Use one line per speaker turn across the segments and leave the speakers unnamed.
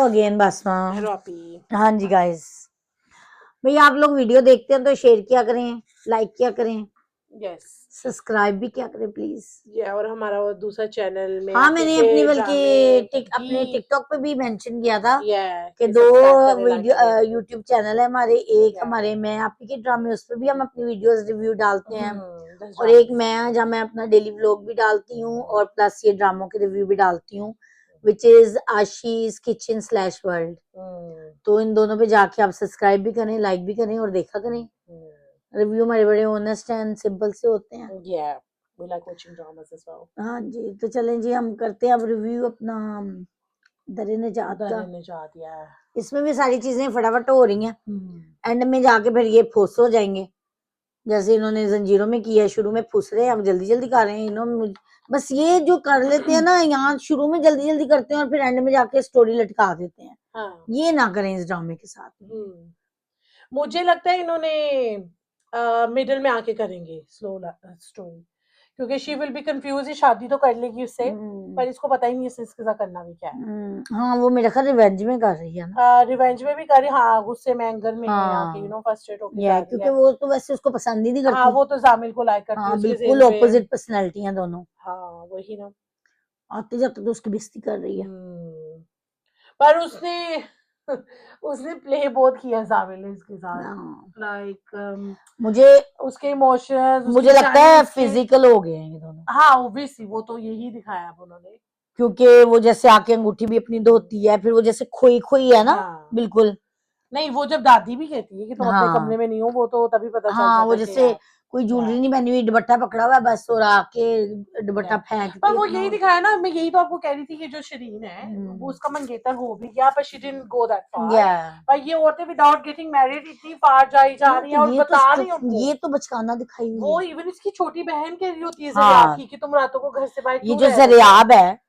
Hello again बासमा। हाँ जी guys, भाई आप लोग वीडियो देखते हैं तो शेयर किया करें, लाइक किया करें,
यस,
सब्सक्राइब भी किया करें प्लीज।
और हमारा वो दूसरा चैनल में
हाँ मैंने अपनी बल्कि अपने टिकटॉक पे भी मेंशन किया था कि 2 वीडियो यूट्यूब चैनल है हमारे, एक हमारे मैं आपकी के ड्रामे, उस पर भी हम अपनी वीडियोस रिव्यू डालते हैं, और एक मैं जहाँ मैं अपना डेली व्लॉग भी डालती हूँ और प्लस ये ड्रामों के रिव्यू भी डालती हूँ, which is Ashish kitchen slash world. तो इन दोनों पे जाके आप सब्सक्राइब भी करें, लाइक भी करें और देखा करें। रिव्यू हमारे बड़े ऑनेस्ट एंड सिंपल से होते हैं।
We like watching dramas as well.
हाँ जी, तो चलें जी हम करते हैं अब रिव्यू अपना दरे निजात का। इसमें भी सारी चीजें फटाफट हो रही हैं, एंड में जाके फिर ये फुस हो जाएंगे, जैसे इन्होंने जंजीरों में किया। शुरू में फुस रहे हैं, अब जल्दी जल्दी कर रहे हैं इन्होंने। बस ये जो कर लेते हैं ना, यहाँ शुरू में जल्दी जल्दी करते हैं और फिर एंड में जाके स्टोरी लटका देते हैं।
हाँ,
ये ना करें इस ड्रामे के साथ।
मुझे लगता है इन्होंने मिडिल में आके करेंगे स्लो स्टोरी, क्योंकि शी विल बी कंफ्यूज। ये शादी तो कर लेगी उससे, पर इसको पता ही नहीं है इसके साथ करना भी क्या है।
हाँ वो मेरा ख्याल रिवेंज में कर रही है ना,
रिवेंज में भी करी, हाँ, गुस्से में, एंगर में आके फ्रस्ट्रेट होके जा रही है,
क्योंकि वो तो वैसे उसको पसंद ही नहीं करती।
हाँ, वो तो जामिल को लाइक करती है, उसके
बिल्कुल
ज़हन पे।
ऑपोजिट पर्सनैलिटी हैं दोनों।
हाँ, वही ना,
आते जाते तो उसकी बेइज्जती कर रही है।
पर उसने उसने प्ले बहुत किया जामिल ने इसके साथ, लाइक
मुझे
उसके इमोशंस,
मुझे लगता है फिजिकल हो गए हैं ये दोनों।
हाँ, ऑब्वियसली वो तो यही दिखाया अब उन्होंने,
क्योंकि वो जैसे आके अंगूठी भी अपनी धोती है, फिर वो जैसे खोई खोई है ना।
हाँ,
बिल्कुल
नहीं, वो जब दादी भी कहती है कि तुम अपने कमरे में नहीं हो, वो तो तभी पता चल जाता
वो
है कि
जैसे
यार
कोई ज्वेलरी नहीं पहनी हुई, दुपट्टा पकड़ा हुआ है बस, और आके दुपट्टा फेंकती
पर वो
अपना।
यही दिखाया ना, मैं यही तो आपको कह रही थी कि जो शरीन है वो उसका मंगेतर हो भी गया, पर she didn't go that far. पर ये औरतें विदाउट गेटिंग मैरिड इतनी फार जाई जा रही हैं और बता रही हैं उनको।
ये तो बचकाना दिखाई हुई
वो
है।
इवन इसकी छोटी बहन कह रही होती है ज़रियाब की कि तुम रातों को घर से बाहर
ये
क्यों
जो
रह रहे हो?
ज़रियाब है,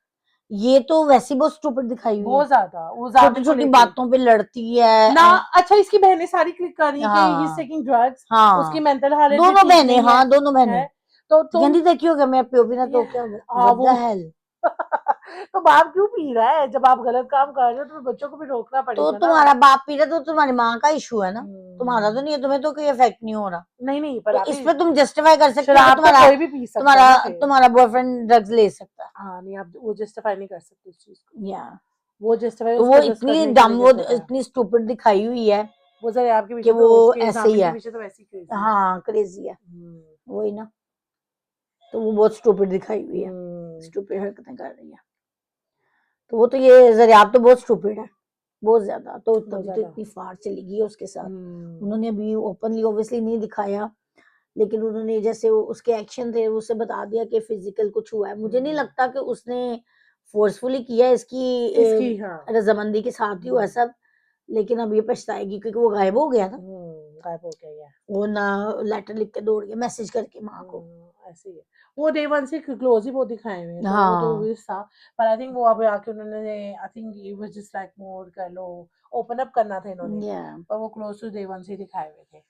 ये तो वैसे ही बहुत स्टूपिड दिखाई हुई है,
बहुत ज्यादा। वो
छोटी
जामिल को
छोटी
लेके
बातों पे लड़ती है
ना। अच्छा, इसकी बहनें सारी क्लिक कर रही हैं कि ही इज टेकिंग ड्रग्स, उसकी मेंटल हालत भी
दोनों
ठीक
बहनें,
नहीं है।
दोनों बहनें।
तो
कहती देखियो कि मैं प्यो भी ना तो क्या, व्हाट द हेल।
तो बाप क्यों पी रहा है? जब आप गलत काम कर रहे हो तो बच्चों को भी रोकना
तो
पड़ेगा ना।
तुम्हारा बाप पी रहा तो तुम्हारी माँ का इशू है ना, तुम्हारा तो नहीं है, तुम्हें तो कोई इफेक्ट नहीं हो रहा।
नहीं, पर
तो इस पे तुम जस्टिफाई कर सकते हो कि
शराब तो
तुम्हारा
कोई भी पी सकता है ना फिर।
तुम्हारा बॉयफ्रेंड ड्रग्स ले सकता है।
हाँ, नहीं, आप वो जस्टिफाई नहीं कर सकते इस चीज को।
या
वो जस्टिफाई
तो वो इतनी डम, वो इतनी स्टूपिड दिखाई हुई है
वो जरा आपके
कि
पीछे
वो
तो उसके
ऐसे ही है।
पीछे तो वैसी क्रेजी।
हाँ क्रेजी है, वही ना। तो वो बहुत स्टूपिड दिखाई हुई है, स्टूपिड हरकतें कर रही है। तो वो तो ये ज़रियाब तो बहुत स्टूपिड है, बहुत ज्यादा। तो तभी तो इतनी फाड़ चली गई उसके साथ। उन्होंने अभी ओपनली ऑब्वियसली नहीं दिखाया, लेकिन उन्होंने जैसे उसके एक्शन थे उसे बता दिया कि फिजिकल कुछ हुआ है। मुझे नहीं लगता कि उसने फोर्सफुली किया, इसकी रजामंदी के साथ ही हुआ सब। लेकिन अब ये पछताएगी क्योंकि वो गायब हो गया था,
गायब हो गया।
वो ना लेटर लिख के दौड़ गया, मैसेज करके माँ को।
ऐसे ही है। वो डे वन से क्लोज ही बहुत दिखाए हुए हैं, तो वो तो obvious था। पर आई थिंक वो अब आके उन्होंने, I think it was just like more कर लो, ओपन अप करना था इन्होंने, पर वो क्लोज टू डे वन से दिखाए हुए थे।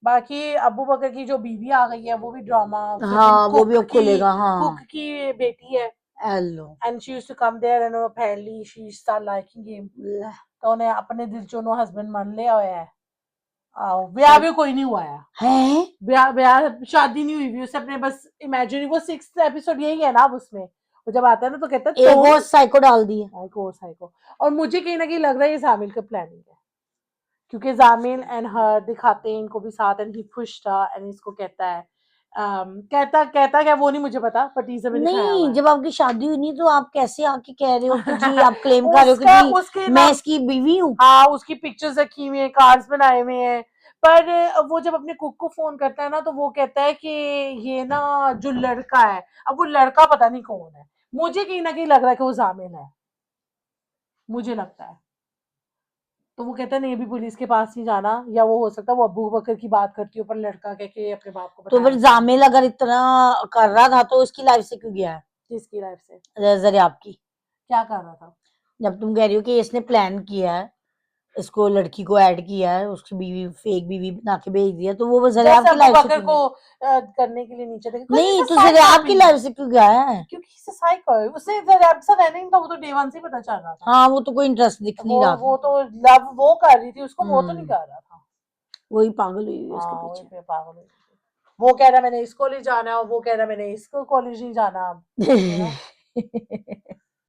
बाकी अबू बकर की जो बीवी आ गई है वो भी ड्रामा,
वो भी खुलेगा।
कुक की बेटी है, and she used to come there and apparently she start liking him. तो उन्हें अपने दिल चोनो हस्बैंड मान लिया हुआ है। ब्याह भी कोई नहीं हुआ है, ब्याह शादी नहीं हुई, उससे अपने बस इमेजिन। वो 6th एपिसोड यही है ना, अब उसमें वो जब आता है ना तो कहता है
एक और साइको डाल दी है,
साइको। और मुझे कहीं ना कहीं लग रहा है ये जामिल का प्लानिंग है, क्योंकि जामिल एंड हर दिखाते हैं इनको भी साथ, and he pushed her, and इसको कहता है कहता क्या वो नहीं मुझे पता, पर टीजर में दिखाया हुआ है।
जब आपकी शादी हुई नहीं तो आप कैसे आके कह रहे हो कि जी आप क्लेम कर रहे हो कि जी मैं इसकी बीवी हूँ।
हाँ, उसकी पिक्चर्स रखी हुई है, कार्ड्स बनाए हुए हैं। पर वो जब अपने कुक को फोन करता है ना तो वो कहता है कि ये ना जो लड़का है, अब वो लड़का पता नहीं कौन है। मुझे कहीं ना कहीं लग रहा है कि वो जामिल है, मुझे लगता है। तो वो कहता है नहीं, अभी पुलिस के पास नहीं जाना, या वो हो सकता है वो अबू बकर की बात करती हो, पर लड़का कह के अपने बाप को
तो फिर जामिल अगर इतना कर रहा था तो उसकी लाइफ से क्यों गया है?
किसकी लाइफ से?
ज़रियाब की।
क्या कर रहा था?
जब तुम कह रही हो कि इसने प्लान किया है इसको लड़की को ऐड किया है, उसकी बीवी फेक बीवी बना के भेज दिया, तो वो जरियाब
जैसे
की
अबू
लाइफ से
बकर
क्यों
को
नहीं?
करने के लिए नीचे देखा
नहीं तो जरियाब की लाइफ से क्यों गया है?
क्योंकि इससे साइको उसे जरियाब के साथ रहना ही नहीं था, वो तो डे वन से ही पता चल रहा था।
हाँ वो तो कोई इंटरेस्ट दिख नहीं रहा
वो
था।
तो लव वो कर रही थी उसको, वो तो नहीं
हम्म,
कर रहा था।
वही पागल हुई हुई है उसके
हाँ वही
पीछे।
पे पागल हो गई थी। वो कह रहा मैंने इस कॉलेज जाना है और वो कह रहा मैंने इसको कॉलेज नहीं जाना अब, you know?